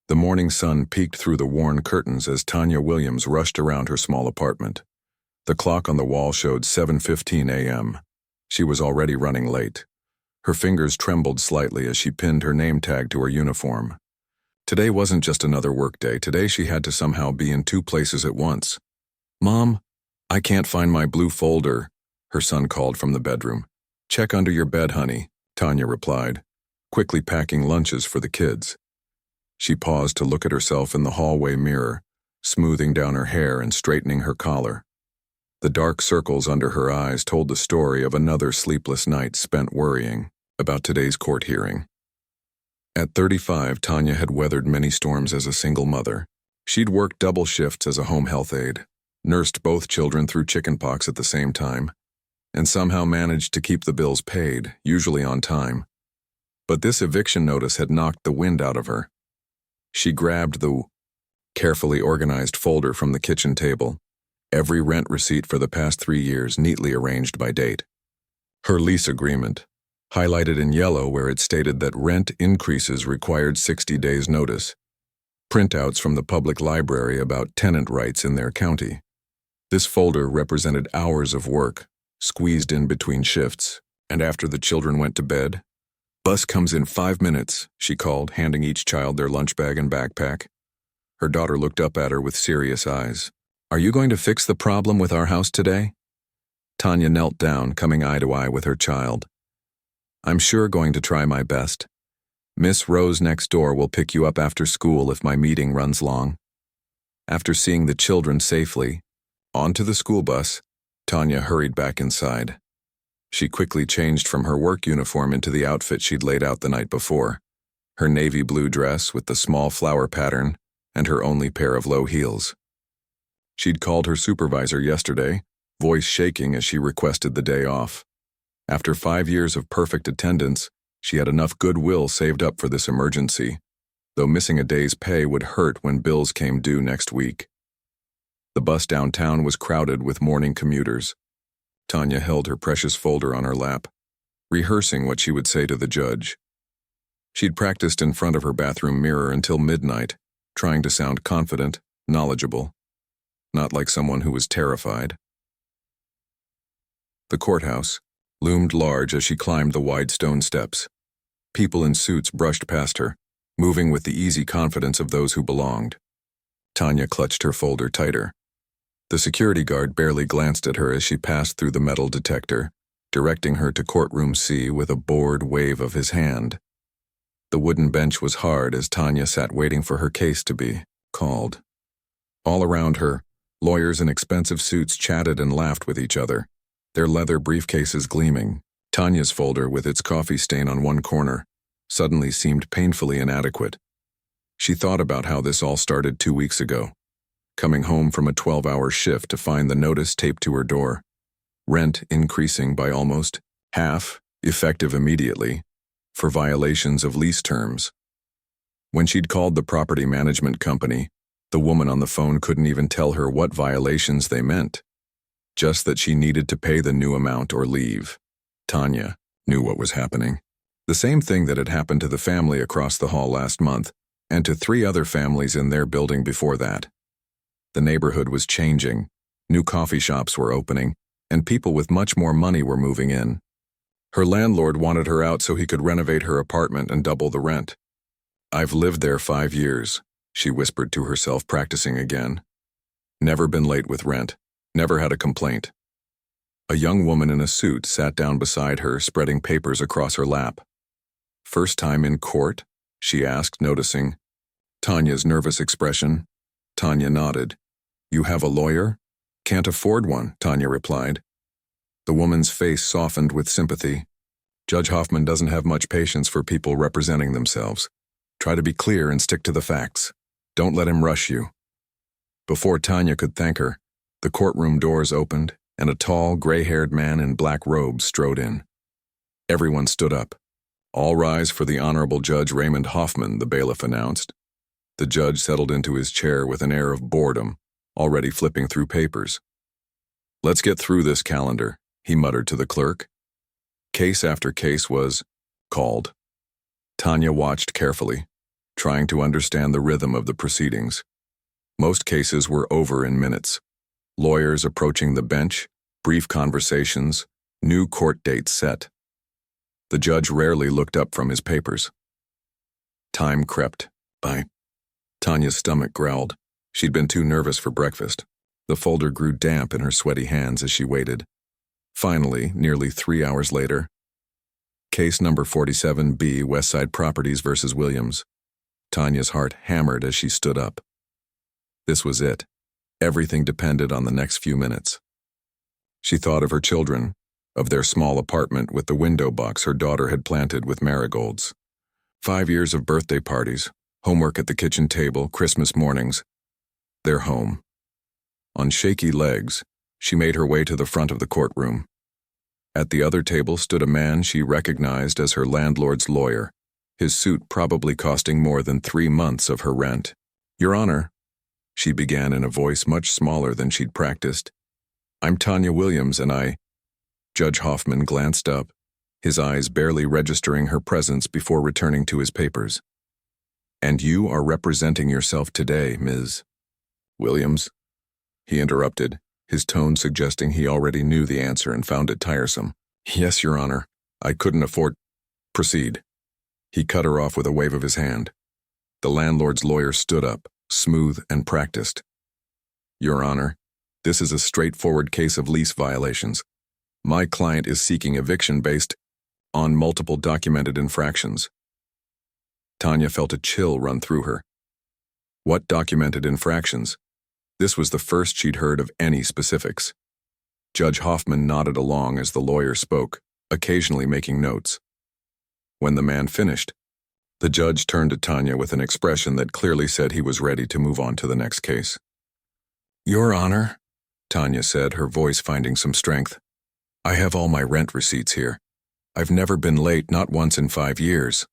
The morning sun peeked through the worn curtains as Tanya Williams rushed around her small apartment. The clock on the wall showed 7:15 a.m. She was already running late. Her fingers trembled slightly as she pinned her name tag to her uniform. Today wasn't just another workday. Today she had to somehow be in two places at once. "Mom, I can't find my blue folder," her son called from the bedroom. "Check under your bed, honey," Tanya replied, quickly packing lunches for the kids. She paused to look at herself in the hallway mirror, smoothing down her hair and straightening her collar. The dark circles under her eyes told the story of another sleepless night spent worrying about today's court hearing. At 35, Tanya had weathered many storms as a single mother. She'd worked double shifts as a home health aide, nursed both children through chickenpox at the same time, and somehow managed to keep the bills paid, usually on time. But this eviction notice had knocked the wind out of her. She grabbed the carefully organized folder from the kitchen table, every rent receipt for the past 3 years neatly arranged by date. Her lease agreement, highlighted in yellow where it stated that rent increases required 60 days notice. Printouts from the public library about tenant rights in their county. This folder represented hours of work, squeezed in between shifts, and after the children went to bed. "Bus comes in 5 minutes," she called, handing each child their lunch bag and backpack. Her daughter looked up at her with serious eyes. "Are you going to fix the problem with our house today?" Tanya knelt down, coming eye to eye with her child. "I'm sure going to try my best. Miss Rose next door will pick you up after school if my meeting runs long." After seeing the children safely onto the school bus, Tanya hurried back inside. She quickly changed from her work uniform into the outfit she'd laid out the night before, her navy blue dress with the small flower pattern and her only pair of low heels. She'd called her supervisor yesterday, voice shaking as she requested the day off. After 5 years of perfect attendance, she had enough goodwill saved up for this emergency, though missing a day's pay would hurt when bills came due next week. The bus downtown was crowded with morning commuters. Tanya held her precious folder on her lap, rehearsing what she would say to the judge. She'd practiced in front of her bathroom mirror until midnight, trying to sound confident, knowledgeable, not like someone who was terrified. The courthouse loomed large as she climbed the wide stone steps. People in suits brushed past her, moving with the easy confidence of those who belonged. Tanya clutched her folder tighter. The security guard barely glanced at her as she passed through the metal detector, directing her to courtroom C with a bored wave of his hand. The wooden bench was hard as Tanya sat waiting for her case to be called. All around her, lawyers in expensive suits chatted and laughed with each other, their leather briefcases gleaming. Tanya's folder, with its coffee stain on one corner, suddenly seemed painfully inadequate. She thought about how this all started 2 weeks ago, coming home from a 12-hour shift to find the notice taped to her door. Rent increasing by almost half, effective immediately, for violations of lease terms. When she'd called the property management company, the woman on the phone couldn't even tell her what violations they meant, just that she needed to pay the new amount or leave. Tanya knew what was happening. The same thing that had happened to the family across the hall last month, and to 3 other families in their building before that. The neighborhood was changing, new coffee shops were opening, and people with much more money were moving in. Her landlord wanted her out so he could renovate her apartment and double the rent. "I've lived there 5 years," she whispered to herself, practicing again. "Never been late with rent, never had a complaint." A young woman in a suit sat down beside her, spreading papers across her lap. "First time in court?" she asked, noticing Tanya's nervous expression. Tanya nodded. "You have a lawyer?" "Can't afford one," Tanya replied. The woman's face softened with sympathy. "Judge Hoffman doesn't have much patience for people representing themselves. Try to be clear and stick to the facts. Don't let him rush you." Before Tanya could thank her, the courtroom doors opened and a tall, gray-haired man in black robes strode in. Everyone stood up. "All rise for the Honorable Judge Raymond Hoffman," the bailiff announced. The judge settled into his chair with an air of boredom, already flipping through papers. "Let's get through this calendar," he muttered to the clerk. Case after case was called. Tanya watched carefully, trying to understand the rhythm of the proceedings. Most cases were over in minutes. Lawyers approaching the bench, brief conversations, new court dates set. The judge rarely looked up from his papers. Time crept by. Tanya's stomach growled. She'd been too nervous for breakfast. The folder grew damp in her sweaty hands as she waited. Finally, nearly 3 hours later, Case number 47B, Westside Properties versus Williams. Tanya's heart hammered as she stood up. This was it. Everything depended on the next few minutes. She thought of her children, of their small apartment with the window box her daughter had planted with marigolds. 5 years of birthday parties, homework at the kitchen table, Christmas mornings. Their home. On shaky legs, she made her way to the front of the courtroom. At the other table stood a man she recognized as her landlord's lawyer, his suit probably costing more than 3 months of her rent. "Your Honor," she began in a voice much smaller than she'd practiced. "I'm Tanya Williams and I—" Judge Hoffman glanced up, his eyes barely registering her presence before returning to his papers. "And you are representing yourself today, Ms. Williams?" he interrupted, his tone suggesting he already knew the answer and found it tiresome. "Yes, Your Honor. I couldn't afford—" "Proceed." He cut her off with a wave of his hand. The landlord's lawyer stood up, smooth and practiced. "Your Honor, this is a straightforward case of lease violations. My client is seeking eviction based on multiple documented infractions." Tanya felt a chill run through her. What documented infractions? This was the first she'd heard of any specifics. Judge Hoffman nodded along as the lawyer spoke, occasionally making notes. When the man finished, the judge turned to Tanya with an expression that clearly said he was ready to move on to the next case. "Your Honor," Tanya said, her voice finding some strength, "I have all my rent receipts here. I've never been late, not once in 5 years."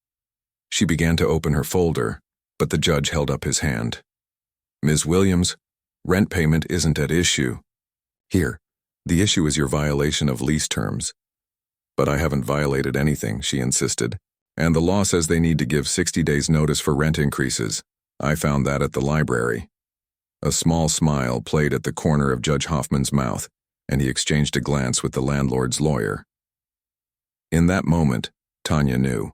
She began to open her folder, but the judge held up his hand. "Ms. Williams, rent payment isn't at issue. Here, the issue is your violation of lease terms." "But I haven't violated anything," she insisted, "and the law says they need to give 60 days notice for rent increases. I found that at the library." A small smile played at the corner of Judge Hoffman's mouth, and he exchanged a glance with the landlord's lawyer. In that moment, Tanya knew.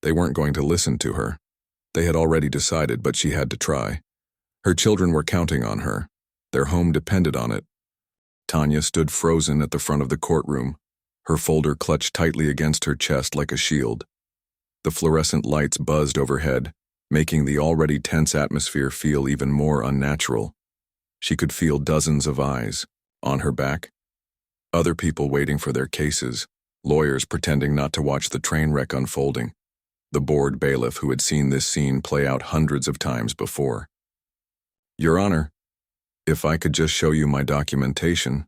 They weren't going to listen to her. They had already decided, but she had to try. Her children were counting on her. Their home depended on it. Tanya stood frozen at the front of the courtroom, her folder clutched tightly against her chest like a shield. The fluorescent lights buzzed overhead, making the already tense atmosphere feel even more unnatural. She could feel dozens of eyes on her back. Other people waiting for their cases, lawyers pretending not to watch the train wreck unfolding. The bored bailiff who had seen this scene play out hundreds of times before. "Your Honor, if I could just show you my documentation."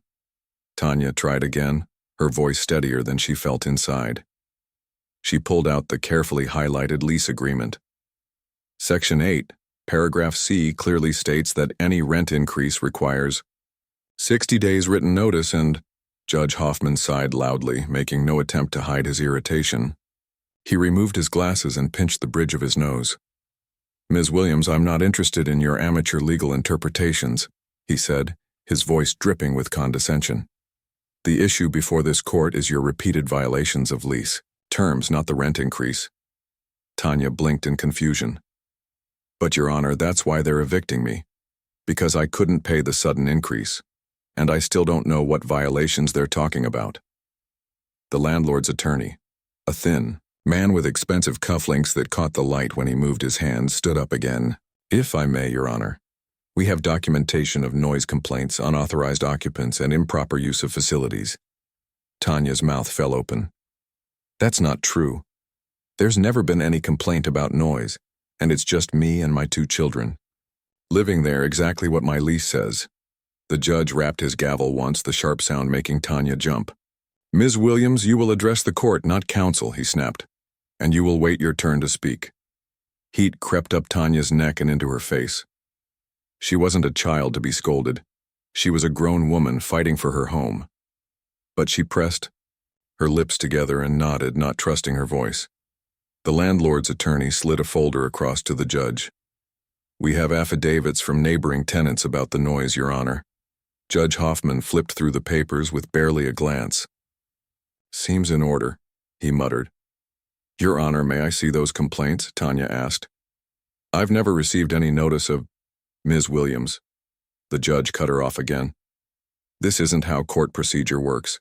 Tanya tried again, her voice steadier than she felt inside. She pulled out the carefully highlighted lease agreement. Section 8, paragraph C clearly states that any rent increase requires 60 days written notice and— Judge Hoffman sighed loudly, making no attempt to hide his irritation. He removed his glasses and pinched the bridge of his nose. "Ms. Williams, I'm not interested in your amateur legal interpretations," he said, his voice dripping with condescension. "The issue before this court is your repeated violations of lease terms, not the rent increase." Tanya blinked in confusion. "But, Your Honor, that's why they're evicting me. Because I couldn't pay the sudden increase. And I still don't know what violations they're talking about." The landlord's attorney, a thin man with expensive cufflinks that caught the light when he moved his hand, stood up again. "If I may, Your Honor, we have documentation of noise complaints, unauthorized occupants, and improper use of facilities." Tanya's mouth fell open. "That's not true. There's never been any complaint about noise, and it's just me and my 2 children. Living there exactly what my lease says." The judge rapped his gavel once, the sharp sound making Tanya jump. "Ms. Williams, you will address the court, not counsel," he snapped. "And you will wait your turn to speak." Heat crept up Tanya's neck and into her face. She wasn't a child to be scolded. She was a grown woman fighting for her home. But she pressed her lips together and nodded, not trusting her voice. The landlord's attorney slid a folder across to the judge. "We have affidavits from neighboring tenants about the noise, Your Honor." Judge Hoffman flipped through the papers with barely a glance. "Seems in order," he muttered. "Your Honor, may I see those complaints?" Tanya asked. "I've never received any notice of Ms. Williams." The judge cut her off again. "This isn't how court procedure works.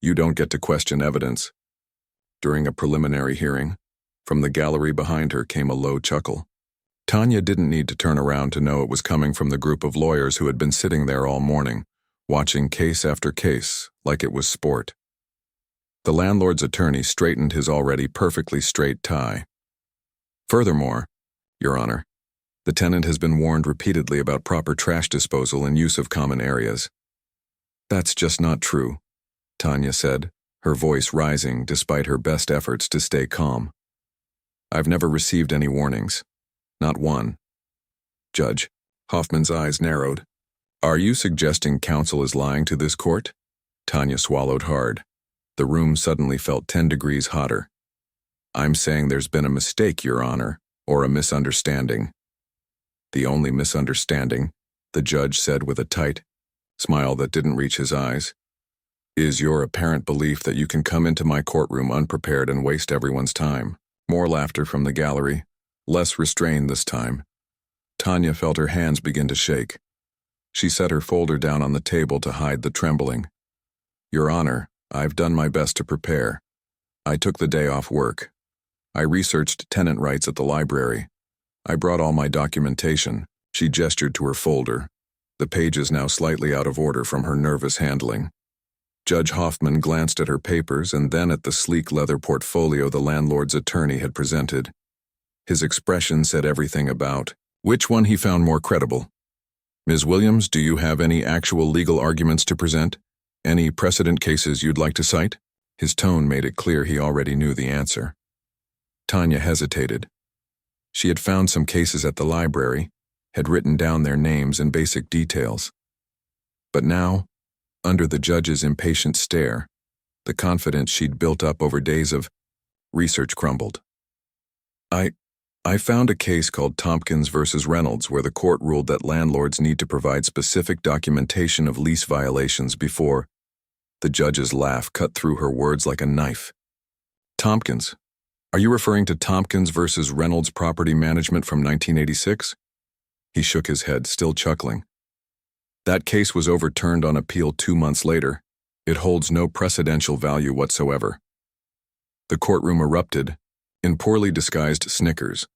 You don't get to question evidence." During a preliminary hearing, from the gallery behind her came a low chuckle. Tanya didn't need to turn around to know it was coming from the group of lawyers who had been sitting there all morning, watching case after case like it was sport. The landlord's attorney straightened his already perfectly straight tie. "Furthermore, Your Honor, the tenant has been warned repeatedly about proper trash disposal and use of common areas." "That's just not true," Tanya said, her voice rising despite her best efforts to stay calm. "I've never received any warnings. Not one." Judge Hoffman's eyes narrowed. "Are you suggesting counsel is lying to this court?" Tanya swallowed hard. The room suddenly felt 10 degrees hotter. "I'm saying there's been a mistake, Your Honor, or a misunderstanding." "The only misunderstanding," the judge said with a tight smile that didn't reach his eyes, "is your apparent belief that you can come into my courtroom unprepared and waste everyone's time." More laughter from the gallery, less restrained this time. Tanya felt her hands begin to shake. She set her folder down on the table to hide the trembling. "Your Honor, I've done my best to prepare. I took the day off work. I researched tenant rights at the library. I brought all my documentation." She gestured to her folder, the pages now slightly out of order from her nervous handling. Judge Hoffman glanced at her papers and then at the sleek leather portfolio the landlord's attorney had presented. His expression said everything about which one he found more credible. "Ms. Williams, do you have any actual legal arguments to present? Any precedent cases you'd like to cite?" His tone made it clear he already knew the answer. Tanya hesitated. She had found some cases at the library, had written down their names and basic details. But now, under the judge's impatient stare, the confidence she'd built up over days of research crumbled. I found a case called Tompkins versus Reynolds where the court ruled that landlords need to provide specific documentation of lease violations before." The judge's laugh cut through her words like a knife. "Tompkins? Are you referring to Tompkins versus Reynolds Property Management from 1986? He shook his head, still chuckling. "That case was overturned on appeal 2 months later. It holds no precedential value whatsoever." The courtroom erupted in poorly disguised snickers.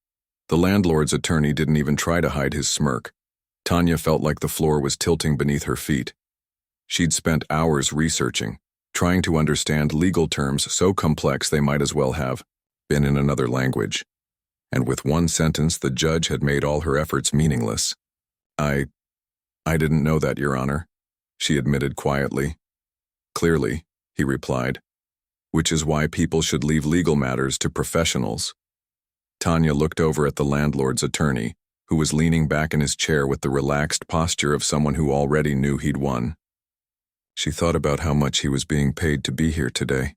The landlord's attorney didn't even try to hide his smirk. Tanya felt like the floor was tilting beneath her feet. She'd spent hours researching, trying to understand legal terms so complex they might as well have been in another language. And with one sentence, the judge had made all her efforts meaningless. I didn't know that, Your Honor," she admitted quietly. "Clearly," he replied, "which is why people should leave legal matters to professionals." Tanya looked over at the landlord's attorney, who was leaning back in his chair with the relaxed posture of someone who already knew he'd won. She thought about how much he was being paid to be here today,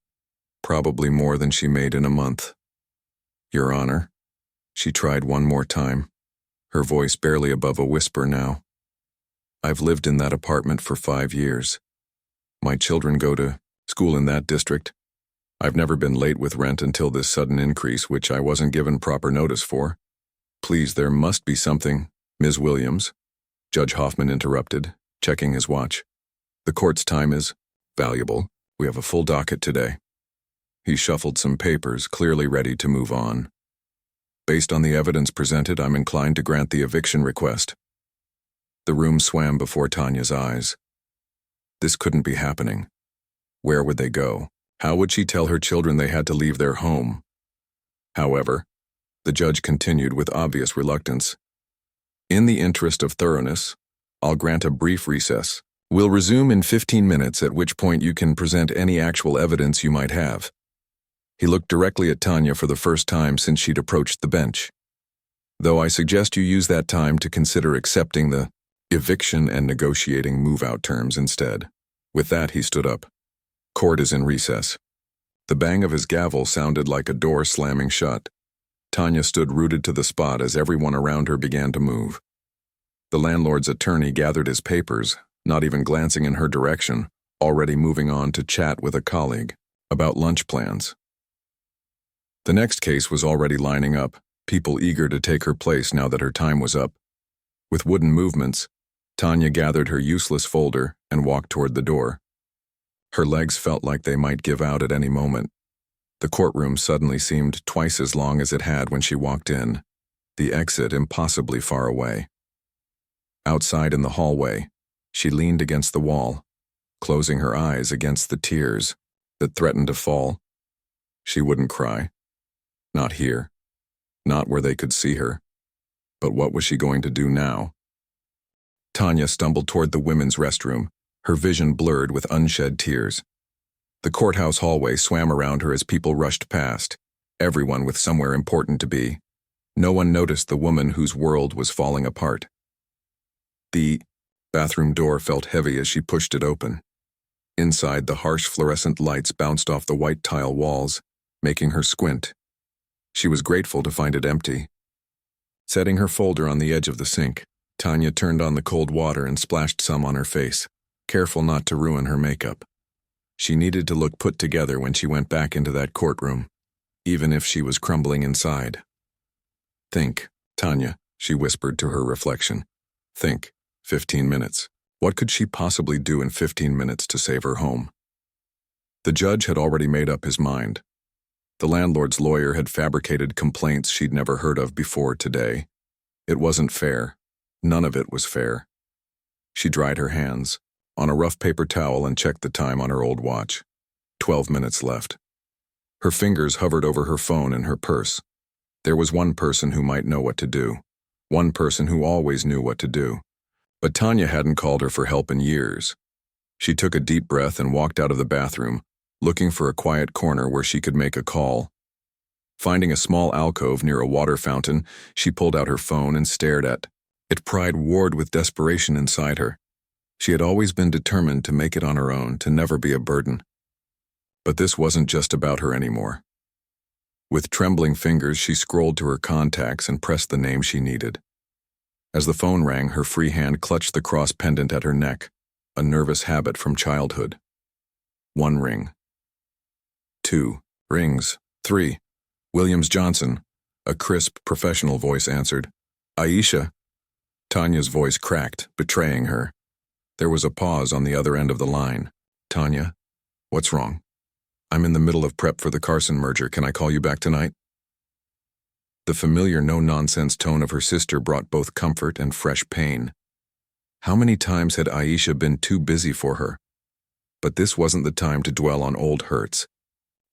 probably more than she made in a month. "Your Honor," she tried one more time, her voice barely above a whisper now. "I've lived in that apartment for 5 years. My children go to school in that district. I've never been late with rent until this sudden increase, which I wasn't given proper notice for." "Please, there must be something, Ms. Williams," Judge Hoffman interrupted, checking his watch. "The court's time is valuable. We have a full docket today." He shuffled some papers, clearly ready to move on. "Based on the evidence presented, I'm inclined to grant the eviction request." The room swam before Tanya's eyes. This couldn't be happening. Where would they go? How would she tell her children they had to leave their home? However, the judge continued with obvious reluctance. "In the interest of thoroughness, I'll grant a brief recess. We'll resume in 15 minutes, at which point you can present any actual evidence you might have." He looked directly at Tanya for the first time since she'd approached the bench. "Though I suggest you use that time to consider accepting the eviction and negotiating move-out terms instead." With that, he stood up. "Court is in recess." The bang of his gavel sounded like a door slamming shut. Tanya stood rooted to the spot as everyone around her began to move. The landlord's attorney gathered his papers, not even glancing in her direction, already moving on to chat with a colleague about lunch plans. The next case was already lining up, people eager to take her place now that her time was up. With wooden movements, Tanya gathered her useless folder and walked toward the door. Her legs felt like they might give out at any moment. The courtroom suddenly seemed twice as long as it had when she walked in, the exit impossibly far away. Outside in the hallway, she leaned against the wall, closing her eyes against the tears that threatened to fall. She wouldn't cry. Not here. Not where they could see her. But what was she going to do now? Tanya stumbled toward the women's restroom, her vision blurred with unshed tears. The courthouse hallway swam around her as people rushed past, everyone with somewhere important to be. No one noticed the woman whose world was falling apart. The bathroom door felt heavy as she pushed it open. Inside, the harsh fluorescent lights bounced off the white tile walls, making her squint. She was grateful to find it empty. Setting her folder on the edge of the sink, Tanya turned on the cold water and splashed some on her face, careful not to ruin her makeup. She needed to look put together when she went back into that courtroom, even if she was crumbling inside. Think, Tanya, she whispered to her reflection. Think, 15 minutes. What could she possibly do in 15 minutes to save her home? The judge had already made up his mind. The landlord's lawyer had fabricated complaints she'd never heard of before today. It wasn't fair. None of it was fair. She dried her hands on a rough paper towel and checked the time on her old watch. 12 minutes left. Her fingers hovered over her phone and her purse. There was one person who might know what to do. One person who always knew what to do. But Tanya hadn't called her for help in years. She took a deep breath and walked out of the bathroom, looking for a quiet corner where she could make a call. Finding a small alcove near a water fountain, she pulled out her phone and stared at it. Pride warred with desperation inside her. She had always been determined to make it on her own, to never be a burden. But this wasn't just about her anymore. With trembling fingers, she scrolled to her contacts and pressed the name she needed. As the phone rang, her free hand clutched the cross pendant at her neck, a nervous habit from childhood. 1 ring. 2 rings. 3. Williams Johnson. A crisp, professional voice answered. Aisha. Tanya's voice cracked, betraying her. There was a pause on the other end of the line. Tanya, what's wrong? I'm in the middle of prep for the Carson merger. Can I call you back tonight? The familiar no-nonsense tone of her sister brought both comfort and fresh pain. How many times had Aisha been too busy for her? But this wasn't the time to dwell on old hurts.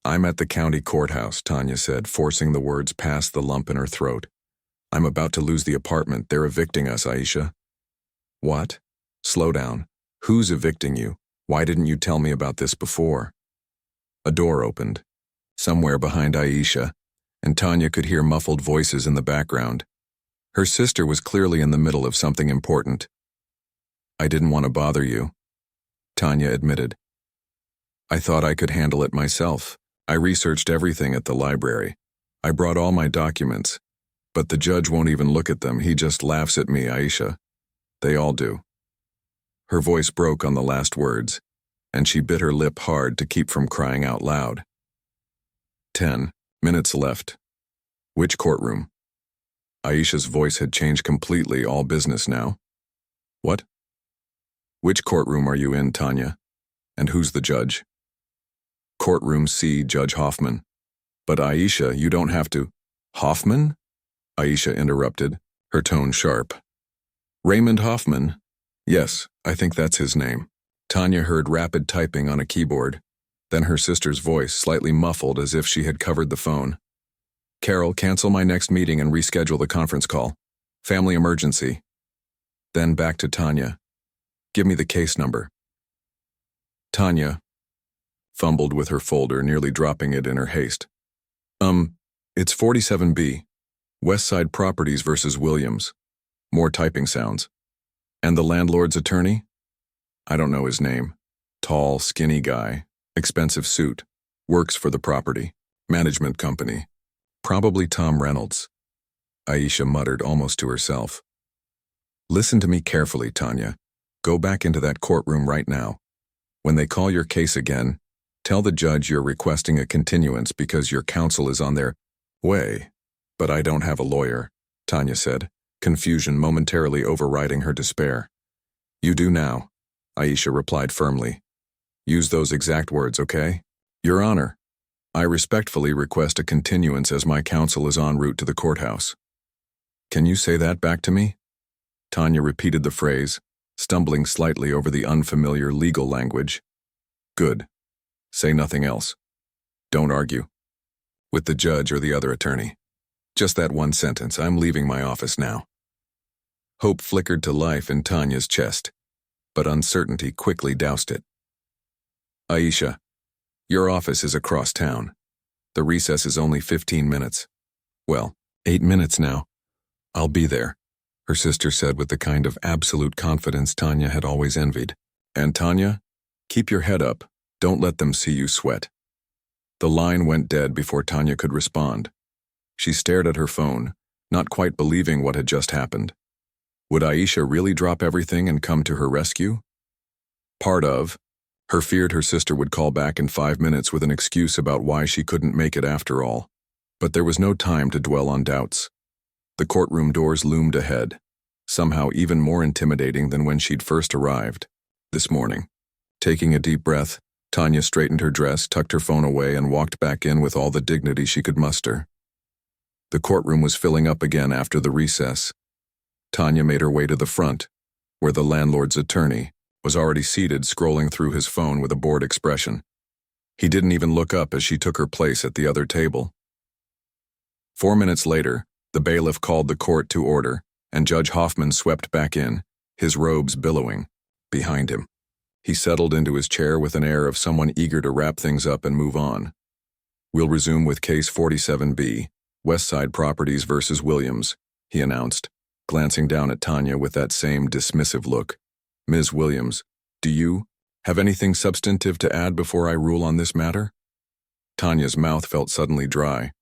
I'm at the county courthouse, Tanya said, forcing the words past the lump in her throat. I'm about to lose the apartment. They're evicting us, Aisha. What? Slow down. Who's evicting you? Why didn't you tell me about this before? A door opened, somewhere behind Aisha, and Tanya could hear muffled voices in the background. Her sister was clearly in the middle of something important. I didn't want to bother you, Tanya admitted. I thought I could handle it myself. I researched everything at the library. I brought all my documents. But the judge won't even look at them. He just laughs at me, Aisha. They all do. Her voice broke on the last words, and she bit her lip hard to keep from crying out loud. 10 minutes left. Which courtroom? Aisha's voice had changed completely, all business now. What? Which courtroom are you in, Tanya? And who's the judge? Courtroom C, Judge Hoffman. But Aisha, you don't have to. Hoffman? Aisha interrupted, her tone sharp. Raymond Hoffman? Yes, I think that's his name. Tanya heard rapid typing on a keyboard, then her sister's voice, slightly muffled as if she had covered the phone. Carol, cancel my next meeting and reschedule the conference call. Family emergency. Then back to Tanya. Give me the case number. Tanya fumbled with her folder, nearly dropping it in her haste. It's 47B. Westside Properties versus Williams. More typing sounds. And the landlord's attorney? I don't know his name. Tall, skinny guy. Expensive suit. Works for the property management company. Probably Tom Reynolds. Aisha muttered almost to herself. Listen to me carefully, Tanya. Go back into that courtroom right now. When they call your case again, tell the judge you're requesting a continuance because your counsel is on their way. But I don't have a lawyer, Tanya said, confusion momentarily overriding her despair. You do now, Aisha replied firmly. Use those exact words, okay? Your Honor, I respectfully request a continuance as my counsel is en route to the courthouse. Can you say that back to me? Tanya repeated the phrase, stumbling slightly over the unfamiliar legal language. Good. Say nothing else. Don't argue. With the judge or the other attorney. Just that one sentence. I'm leaving my office now. Hope flickered to life in Tanya's chest, but uncertainty quickly doused it. Aisha, your office is across town. The recess is only 15 minutes. Well, 8 minutes now. I'll be there, her sister said with the kind of absolute confidence Tanya had always envied. And Tanya, keep your head up. Don't let them see you sweat. The line went dead before Tanya could respond. She stared at her phone, not quite believing what had just happened. Would Aisha really drop everything and come to her rescue? Her feared her sister would call back in 5 minutes with an excuse about why she couldn't make it after all. But there was no time to dwell on doubts. The courtroom doors loomed ahead, somehow even more intimidating than when she'd first arrived, this morning. Taking a deep breath, Tanya straightened her dress, tucked her phone away, and walked back in with all the dignity she could muster. The courtroom was filling up again after the recess. Tanya made her way to the front, where the landlord's attorney was already seated scrolling through his phone with a bored expression. He didn't even look up as she took her place at the other table. 4 minutes later, the bailiff called the court to order, and Judge Hoffman swept back in, his robes billowing, behind him. He settled into his chair with an air of someone eager to wrap things up and move on. We'll resume with Case 47B, Westside Properties versus Williams, he announced, glancing down at Tanya with that same dismissive look. Ms. Williams, do you have anything substantive to add before I rule on this matter? Tanya's mouth felt suddenly dry.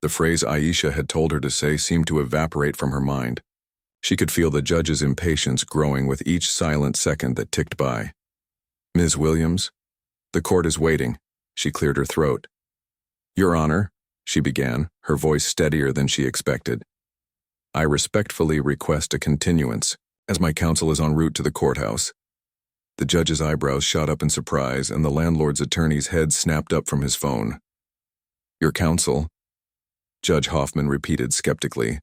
The phrase Aisha had told her to say seemed to evaporate from her mind. She could feel the judge's impatience growing with each silent second that ticked by. Ms. Williams, the court is waiting, she cleared her throat. Your Honor, she began, her voice steadier than she expected. I respectfully request a continuance, as my counsel is en route to the courthouse. The judge's eyebrows shot up in surprise, and the landlord's attorney's head snapped up from his phone. Your counsel? Judge Hoffman repeated skeptically.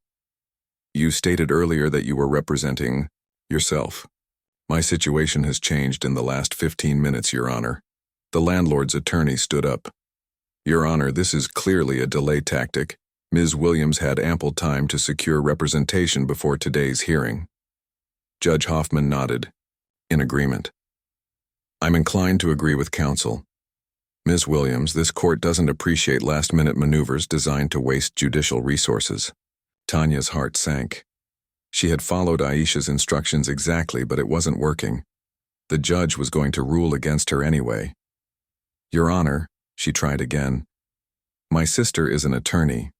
You stated earlier that you were representing yourself. My situation has changed in the last 15 minutes, Your Honor. The landlord's attorney stood up. Your Honor, this is clearly a delay tactic. Ms. Williams had ample time to secure representation before today's hearing. Judge Hoffman nodded, in agreement. I'm inclined to agree with counsel. Ms. Williams, this court doesn't appreciate last-minute maneuvers designed to waste judicial resources. Tanya's heart sank. She had followed Aisha's instructions exactly, but it wasn't working. The judge was going to rule against her anyway. Your Honor, she tried again. My sister is an attorney.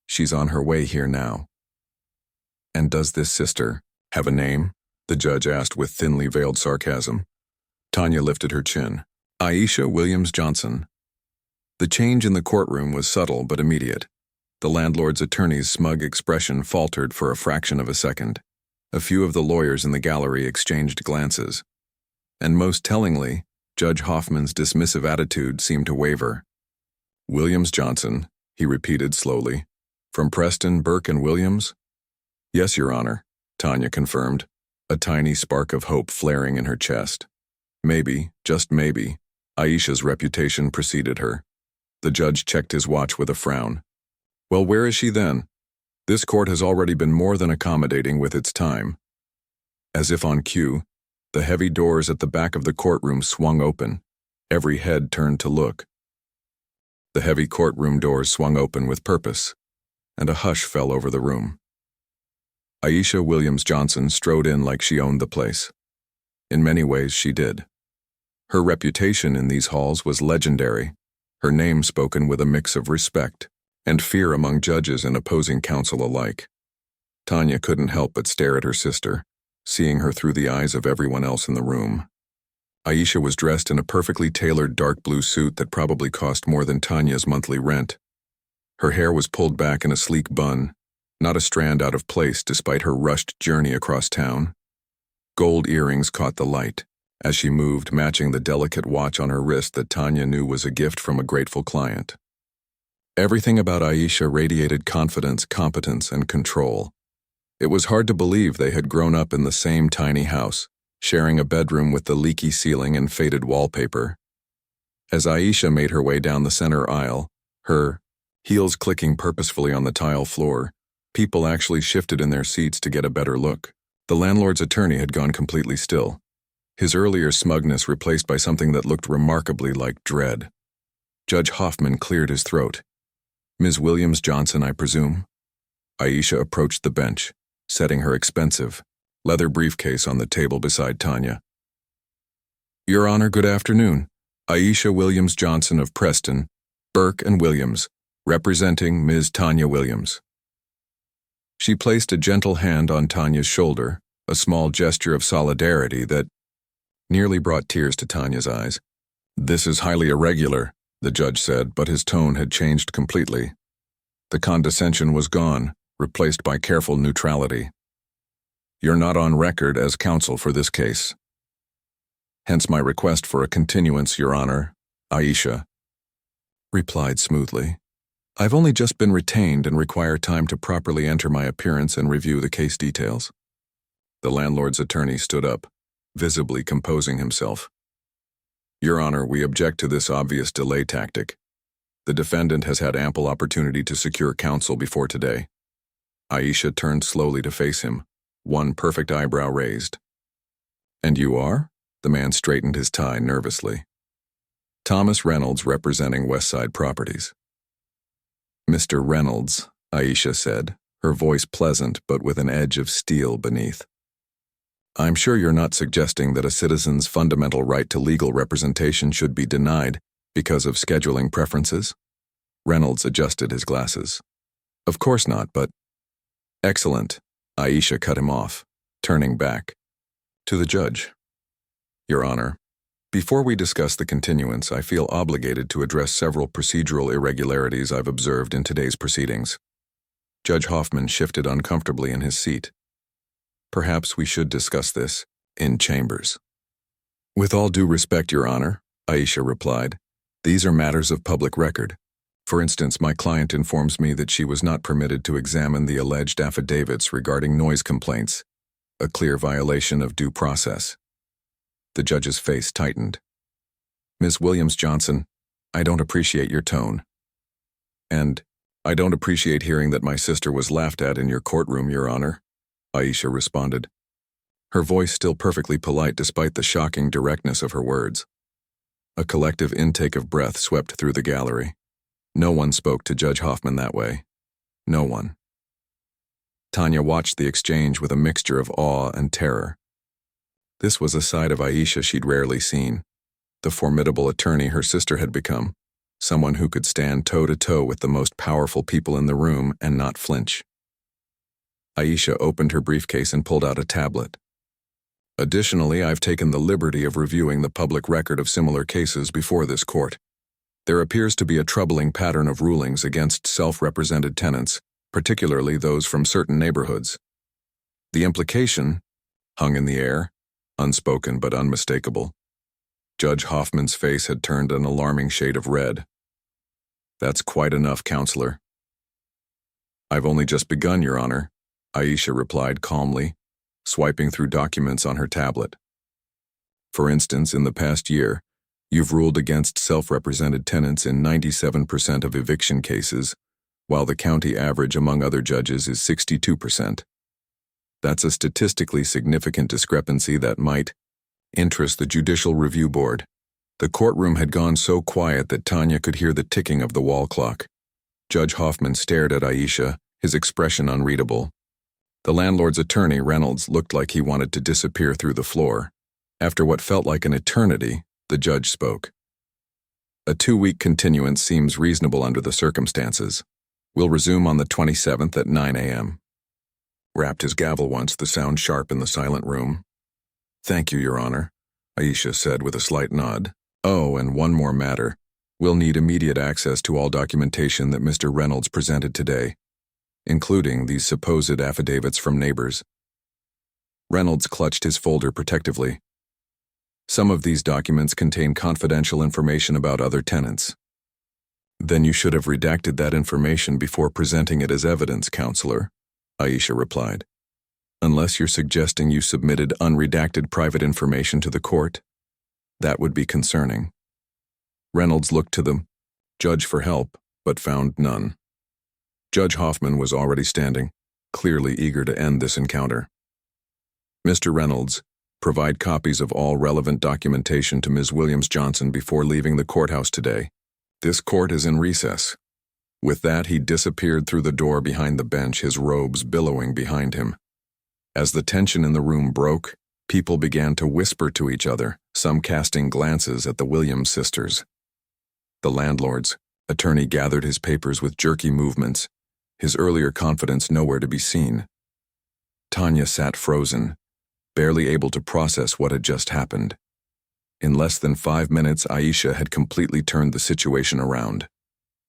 She's on her way here now. And does this sister have a name? The judge asked with thinly veiled sarcasm. Tanya lifted her chin. Aisha Williams Johnson. The change in the courtroom was subtle but immediate. The landlord's attorney's smug expression faltered for a fraction of a second. A few of the lawyers in the gallery exchanged glances. And most tellingly, Judge Hoffman's dismissive attitude seemed to waver. Williams Johnson, he repeated slowly. From Preston, Burke, and Williams? Yes, Your Honor, Tanya confirmed, a tiny spark of hope flaring in her chest. Maybe, just maybe, Aisha's reputation preceded her. The judge checked his watch with a frown. Well, where is she then? This court has already been more than accommodating with its time. As if on cue, the heavy doors at the back of the courtroom swung open. Every head turned to look. The heavy courtroom doors swung open with purpose, and a hush fell over the room. Aisha Williams Johnson strode in like she owned the place. In many ways, she did. Her reputation in these halls was legendary. her name spoken with a mix of respect and fear among judges and opposing counsel alike. Tanya couldn't help but stare at her sister, seeing her through the eyes of everyone else in the room. Aisha was dressed in a perfectly tailored dark blue suit that probably cost more than Tanya's monthly rent. Her hair was pulled back in a sleek bun, not a strand out of place despite her rushed journey across town. Gold earrings caught the light as she moved, matching the delicate watch on her wrist that Tanya knew was a gift from a grateful client. Everything about Aisha radiated confidence, competence, and control. It was hard to believe they had grown up in the same tiny house, sharing a bedroom with the leaky ceiling and faded wallpaper. As Aisha made her way down the center aisle, her heels clicking purposefully on the tile floor, people actually shifted in their seats to get a better look. The landlord's attorney had gone completely still, his earlier smugness replaced by something that looked remarkably like dread. Judge Hoffman cleared his throat. "Ms. Williams-Johnson, I presume?" Aisha approached the bench, setting her expensive leather briefcase on the table beside Tanya. "Your Honor, good afternoon. Aisha Williams-Johnson of Preston, Burke and Williams, representing Ms. Tanya Williams." She placed a gentle hand on Tanya's shoulder, a small gesture of solidarity that nearly brought tears to Tanya's eyes. "This is highly irregular," the judge said, but his tone had changed completely. The condescension was gone, replaced by careful neutrality. "You're not on record as counsel for this case. Hence my request for a continuance, Your Honor," Aisha replied smoothly. "I've only just been retained and require time to properly enter my appearance and review the case details." The landlord's attorney stood up, visibly composing himself. "Your Honor, we object to this obvious delay tactic. The defendant has had ample opportunity to secure counsel before today." Aisha turned slowly to face him, one perfect eyebrow raised. "And you are?" The man straightened his tie nervously. "Thomas Reynolds, representing Westside Properties." "Mr. Reynolds," Aisha said, her voice pleasant but with an edge of steel beneath. "I'm sure you're not suggesting that a citizen's fundamental right to legal representation should be denied because of scheduling preferences?" Reynolds adjusted his glasses. "Of course not, but—" "Excellent," Aisha cut him off, turning back to the judge. "Your Honor, before we discuss the continuance, I feel obligated to address several procedural irregularities I've observed in today's proceedings." Judge Hoffman shifted uncomfortably in his seat. "Perhaps we should discuss this in chambers." "With all due respect, Your Honor," Aisha replied, "these are matters of public record. For instance, my client informs me that she was not permitted to examine the alleged affidavits regarding noise complaints, a clear violation of due process." The judge's face tightened. "Ms. Williams-Johnson, I don't appreciate your tone. And I don't appreciate hearing that my sister was laughed at in your courtroom, Your Honor," Aisha responded, her voice still perfectly polite despite the shocking directness of her words. A collective intake of breath swept through the gallery. No one spoke to Judge Hoffman that way. No one. Tanya watched the exchange with a mixture of awe and terror. This was a side of Aisha she'd rarely seen, the formidable attorney her sister had become, someone who could stand toe-to-toe with the most powerful people in the room and not flinch. Aisha opened her briefcase and pulled out a tablet. "Additionally, I've taken the liberty of reviewing the public record of similar cases before this court. There appears to be a troubling pattern of rulings against self-represented tenants, particularly those from certain neighborhoods. The implication hung in the air, unspoken but unmistakable." Judge Hoffman's face had turned an alarming shade of red. "That's quite enough, counselor." "I've only just begun, Your Honor," Aisha replied calmly, swiping through documents on her tablet. "For instance, in the past year, you've ruled against self-represented tenants in 97% of eviction cases, while the county average among other judges is 62%. That's a statistically significant discrepancy that might interest the Judicial Review Board." The courtroom had gone so quiet that Tanya could hear the ticking of the wall clock. Judge Hoffman stared at Aisha, his expression unreadable. The landlord's attorney, Reynolds, looked like he wanted to disappear through the floor. After what felt like an eternity, the judge spoke. A 2-week continuance seems reasonable under the circumstances. We'll resume on the 27th at 9 a.m. Rapped his gavel once, the sound sharp in the silent room. Thank you, Your Honor, Aisha said with a slight nod. Oh, and one more matter. We'll need immediate access to all documentation that Mr. Reynolds presented today, including these supposed affidavits from neighbors. Reynolds clutched his folder protectively. Some of these documents contain confidential information about other tenants. Then you should have redacted that information before presenting it as evidence, Counselor, Aisha replied. Unless you're suggesting you submitted unredacted private information to the court. That would be concerning. Reynolds looked to the judge for help, but found none. Judge Hoffman was already standing, clearly eager to end this encounter. Mr. Reynolds, provide copies of all relevant documentation to Ms. Williams-Johnson before leaving the courthouse today. This court is in recess. With that, he disappeared through the door behind the bench, his robes billowing behind him. As the tension in the room broke, people began to whisper to each other, some casting glances at the Williams sisters. The landlord's attorney gathered his papers with jerky movements, his earlier confidence nowhere to be seen. Tanya sat frozen, barely able to process what had just happened. In less than 5 minutes, Aisha had completely turned the situation around.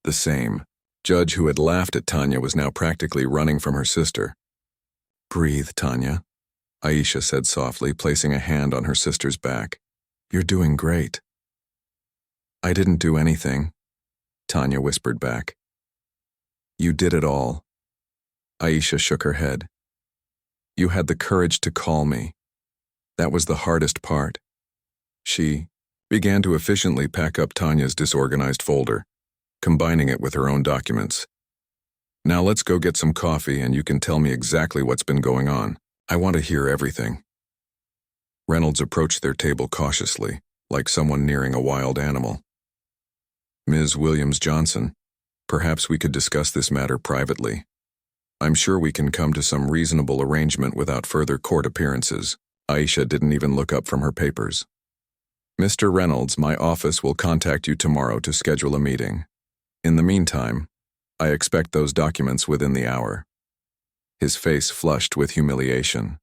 The same judge who had laughed at Tanya was now practically running from her sister. Breathe, Tanya, Aisha said softly, placing a hand on her sister's back. You're doing great. I didn't do anything, Tanya whispered back. You did it all. Aisha shook her head. You had the courage to call me. That was the hardest part. She began to efficiently pack up Tanya's disorganized folder, combining it with her own documents. Now let's go get some coffee and you can tell me exactly what's been going on. I want to hear everything. Reynolds approached their table cautiously, like someone nearing a wild animal. Ms. Williams-Johnson, perhaps we could discuss this matter privately. I'm sure we can come to some reasonable arrangement without further court appearances. Aisha didn't even look up from her papers. Mr. Reynolds, my office will contact you tomorrow to schedule a meeting. In the meantime, I expect those documents within the hour. His face flushed with humiliation.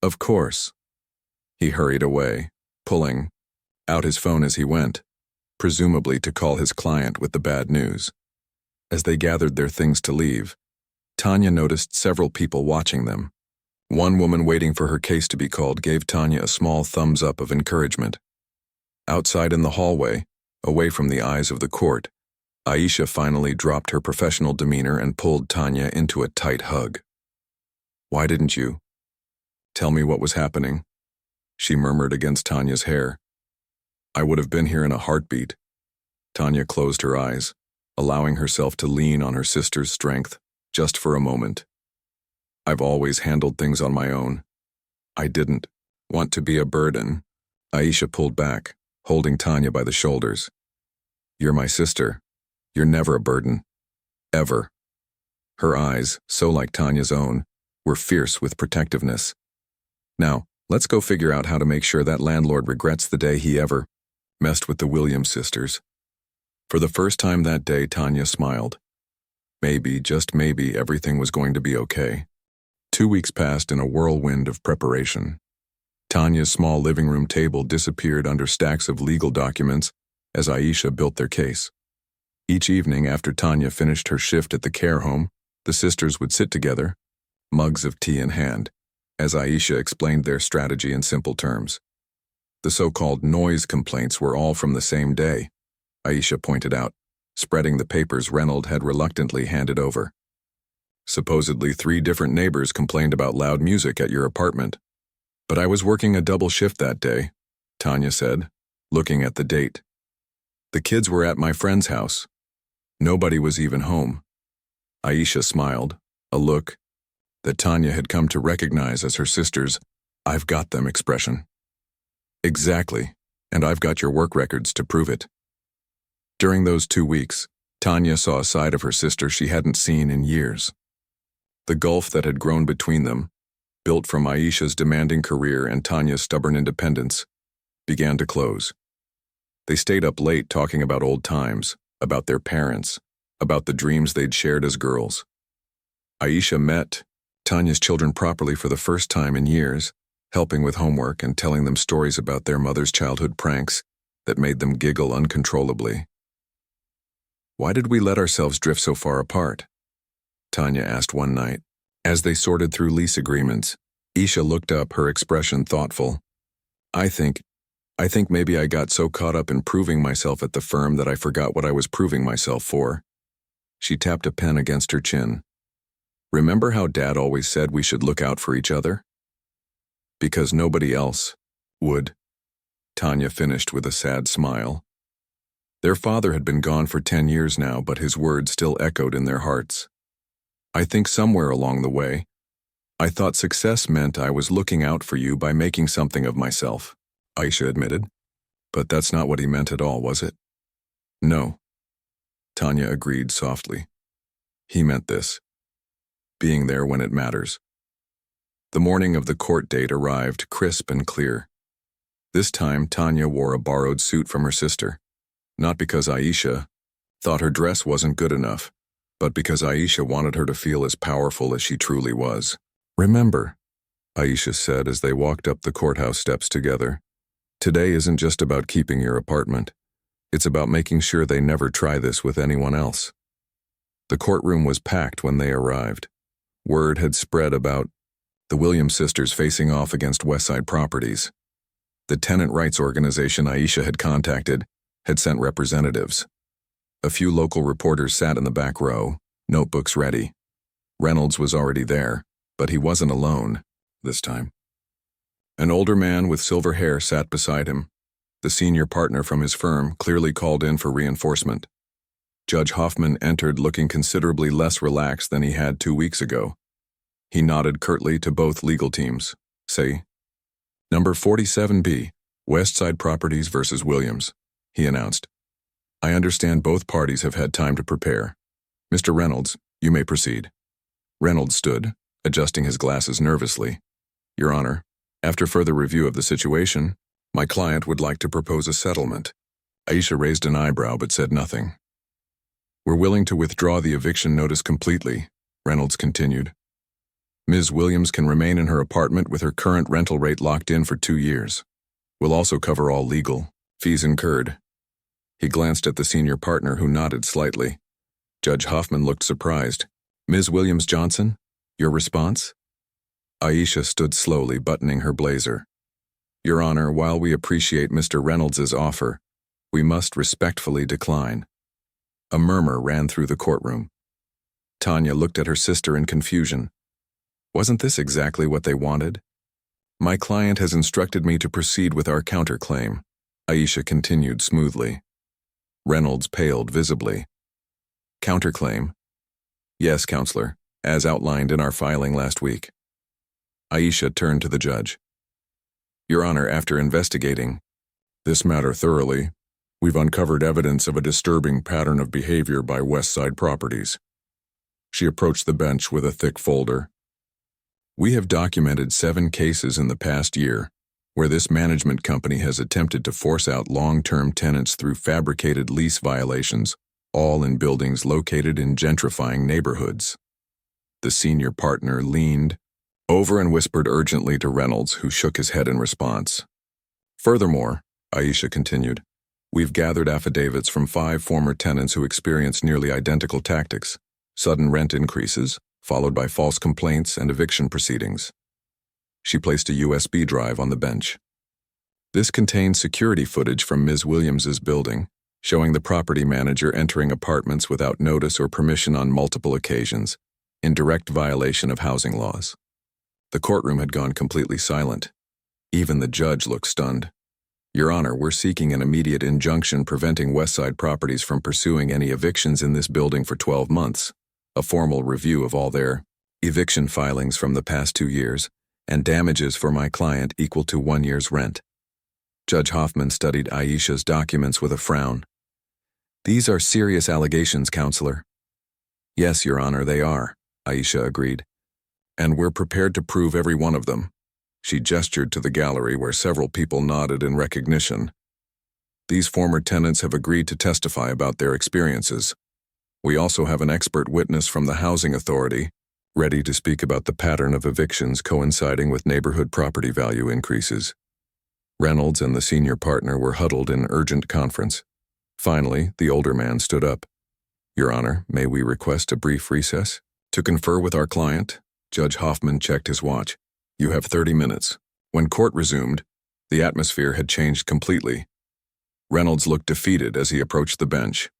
Of course. He hurried away, pulling out his phone as he went, presumably to call his client with the bad news. As they gathered their things to leave, Tanya noticed several people watching them. One woman waiting for her case to be called gave Tanya a small thumbs up of encouragement. Outside in the hallway, away from the eyes of the court, Aisha finally dropped her professional demeanor and pulled Tanya into a tight hug. Why didn't you tell me what was happening? She murmured against Tanya's hair. I would have been here in a heartbeat. Tanya closed her eyes, allowing herself to lean on her sister's strength, just for a moment. I've always handled things on my own. I didn't want to be a burden. Aisha pulled back, holding Tanya by the shoulders. You're my sister. You're never a burden. Ever. Her eyes, so like Tanya's own, were fierce with protectiveness. Now, let's go figure out how to make sure that landlord regrets the day he ever messed with the Williams sisters. For the first time that day, Tanya smiled. Maybe, just maybe, everything was going to be okay. 2 weeks passed in a whirlwind of preparation. Tanya's small living room table disappeared under stacks of legal documents as Aisha built their case. Each evening after Tanya finished her shift at the care home, the sisters would sit together, mugs of tea in hand, as Aisha explained their strategy in simple terms. The so-called noise complaints were all from the same day, Aisha pointed out, spreading the papers Reynolds had reluctantly handed over. Supposedly 3 different neighbors complained about loud music at your apartment. But I was working a double shift that day, Tanya said, looking at the date. The kids were at my friend's house. Nobody was even home. Aisha smiled, a look that Tanya had come to recognize as her sister's "I've got them" expression. Exactly, and I've got your work records to prove it. During those 2 weeks, Tanya saw a side of her sister she hadn't seen in years. The gulf that had grown between them, built from Aisha's demanding career and Tanya's stubborn independence, began to close. They stayed up late talking about old times, about their parents, about the dreams they'd shared as girls. Aisha met Tanya's children properly for the first time in years, helping with homework and telling them stories about their mother's childhood pranks that made them giggle uncontrollably. "Why did we let ourselves drift so far apart?" Tanya asked one night. As they sorted through lease agreements, Aisha looked up, her expression thoughtful. I think maybe I got so caught up in proving myself at the firm that I forgot what I was proving myself for." She tapped a pen against her chin. "Remember how Dad always said we should look out for each other? Because nobody else would." Tanya finished with a sad smile. Their father had been gone for 10 years now, but his words still echoed in their hearts. "I think somewhere along the way, I thought success meant I was looking out for you by making something of myself," Aisha admitted. "But that's not what he meant at all, was it?" "No," Tanya agreed softly. "He meant this. Being there when it matters." The morning of the court date arrived crisp and clear. This time, Tanya wore a borrowed suit from her sister. Not because Aisha thought her dress wasn't good enough, but because Aisha wanted her to feel as powerful as she truly was. "Remember," Aisha said as they walked up the courthouse steps together, "today isn't just about keeping your apartment. It's about making sure they never try this with anyone else." The courtroom was packed when they arrived. Word had spread about the Williams sisters facing off against Westside Properties. The tenant rights organization Aisha had contacted had sent representatives. A few local reporters sat in the back row, notebooks ready. Reynolds was already there, but he wasn't alone this time. An older man with silver hair sat beside him. The senior partner from his firm clearly called in for reinforcement. Judge Hoffman entered looking considerably less relaxed than he had 2 weeks ago. He nodded curtly to both legal teams. "Say, number 47B, Westside Properties versus Williams," he announced. "I understand both parties have had time to prepare. Mr. Reynolds, you may proceed." Reynolds stood, adjusting his glasses nervously. "Your Honor, after further review of the situation, my client would like to propose a settlement." Aisha raised an eyebrow but said nothing. "We're willing to withdraw the eviction notice completely," Reynolds continued. "Ms. Williams can remain in her apartment with her current rental rate locked in for 2 years. We'll also cover all legal fees incurred." He glanced at the senior partner, who nodded slightly. Judge Hoffman looked surprised. "Ms. Williams-Johnson, your response?" Aisha stood slowly, buttoning her blazer. "Your Honor, while we appreciate Mr. Reynolds's offer, we must respectfully decline." A murmur ran through the courtroom. Tanya looked at her sister in confusion. Wasn't this exactly what they wanted? "My client has instructed me to proceed with our counterclaim," Aisha continued smoothly. Reynolds paled visibly. "Counterclaim?" "Yes, Counselor, as outlined in our filing last week." Aisha turned to the judge. "Your Honor, after investigating this matter thoroughly, we've uncovered evidence of a disturbing pattern of behavior by Westside Properties." She approached the bench with a thick folder. "We have documented 7 cases in the past year where this management company has attempted to force out long-term tenants through fabricated lease violations, all in buildings located in gentrifying neighborhoods." The senior partner leaned over and whispered urgently to Reynolds, who shook his head in response. "Furthermore," Aisha continued, "we've gathered affidavits from 5 former tenants who experienced nearly identical tactics: sudden rent increases, followed by false complaints and eviction proceedings." She placed a USB drive on the bench. This contained security footage from Ms. Williams's building, showing the property manager entering apartments without notice or permission on multiple occasions, in direct violation of housing laws. The courtroom had gone completely silent. Even the judge looked stunned. "Your Honor, we're seeking an immediate injunction preventing Westside Properties from pursuing any evictions in this building for 12 months, a formal review of all their eviction filings from the past 2 years, and damages for my client equal to 1 year's rent." Judge Hoffman studied Aisha's documents with a frown. "These are serious allegations, Counselor." "Yes, Your Honor, they are," Aisha agreed. "And we're prepared to prove every one of them." She gestured to the gallery where several people nodded in recognition. These former tenants have agreed to testify about their experiences. We also have an expert witness from the Housing Authority, ready to speak about the pattern of evictions coinciding with neighborhood property value increases. Reynolds and the senior partner were huddled in urgent conference. Finally, the older man stood up. Your Honor, may we request a brief recess? To confer with our client, Judge Hoffman checked his watch. You have 30 minutes. When court resumed, the atmosphere had changed completely. Reynolds looked defeated as he approached the bench.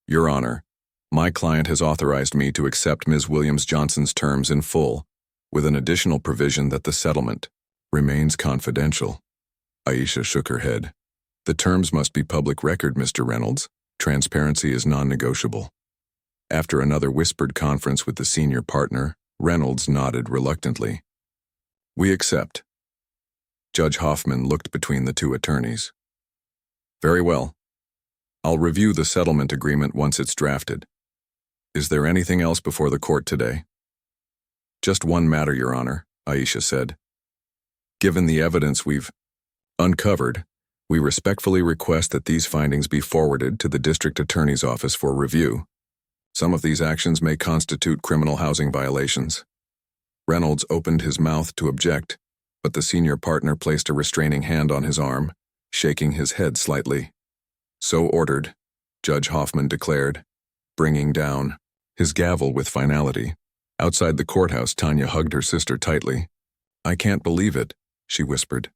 Your Honor, my client has authorized me to accept Ms. Williams-Johnson's terms in full, with an additional provision that the settlement remains confidential. Aisha shook her head. The terms must be public record, Mr. Reynolds. Transparency is non-negotiable. After another whispered conference with the senior partner, Reynolds nodded reluctantly. We accept. Judge Hoffman looked between the two attorneys. Very well. I'll review the settlement agreement once it's drafted. Is there anything else before the court today? Just one matter, Your Honor, Aisha said. Given the evidence we've uncovered, we respectfully request that these findings be forwarded to the District Attorney's Office for review. Some of these actions may constitute criminal housing violations. Reynolds opened his mouth to object, but the senior partner placed a restraining hand on his arm, shaking his head slightly. So ordered, Judge Hoffman declared, bringing down his gavel with finality. Outside the courthouse, Tanya hugged her sister tightly. I can't believe it, she whispered.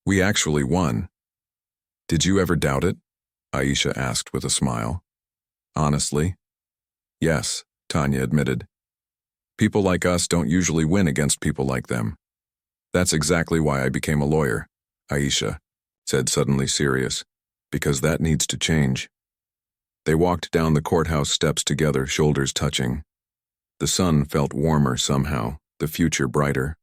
We actually won. Did you ever doubt it? Aisha asked with a smile. Honestly? Yes, Tanya admitted. People like us don't usually win against people like them. That's exactly why I became a lawyer, Aisha said, suddenly serious, because that needs to change. They walked down the courthouse steps together, shoulders touching. The sun felt warmer somehow, the future brighter.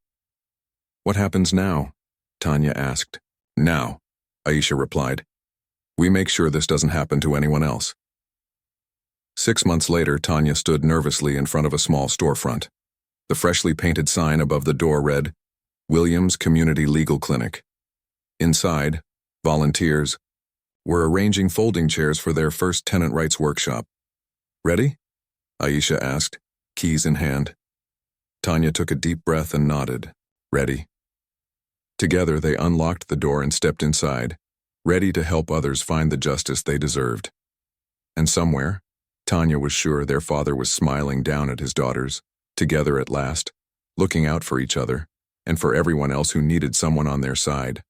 What happens now? Tanya asked. Now, Aisha replied. We make sure this doesn't happen to anyone else. 6 months later, Tanya stood nervously in front of a small storefront. The freshly painted sign above the door read, Williams Community Legal Clinic. Inside, volunteers were arranging folding chairs for their first tenant rights workshop. Ready? Aisha asked, keys in hand. Tanya took a deep breath and nodded. Ready. Together they unlocked the door and stepped inside, ready to help others find the justice they deserved. And somewhere, Tanya was sure their father was smiling down at his daughters, together at last, looking out for each other, and for everyone else who needed someone on their side.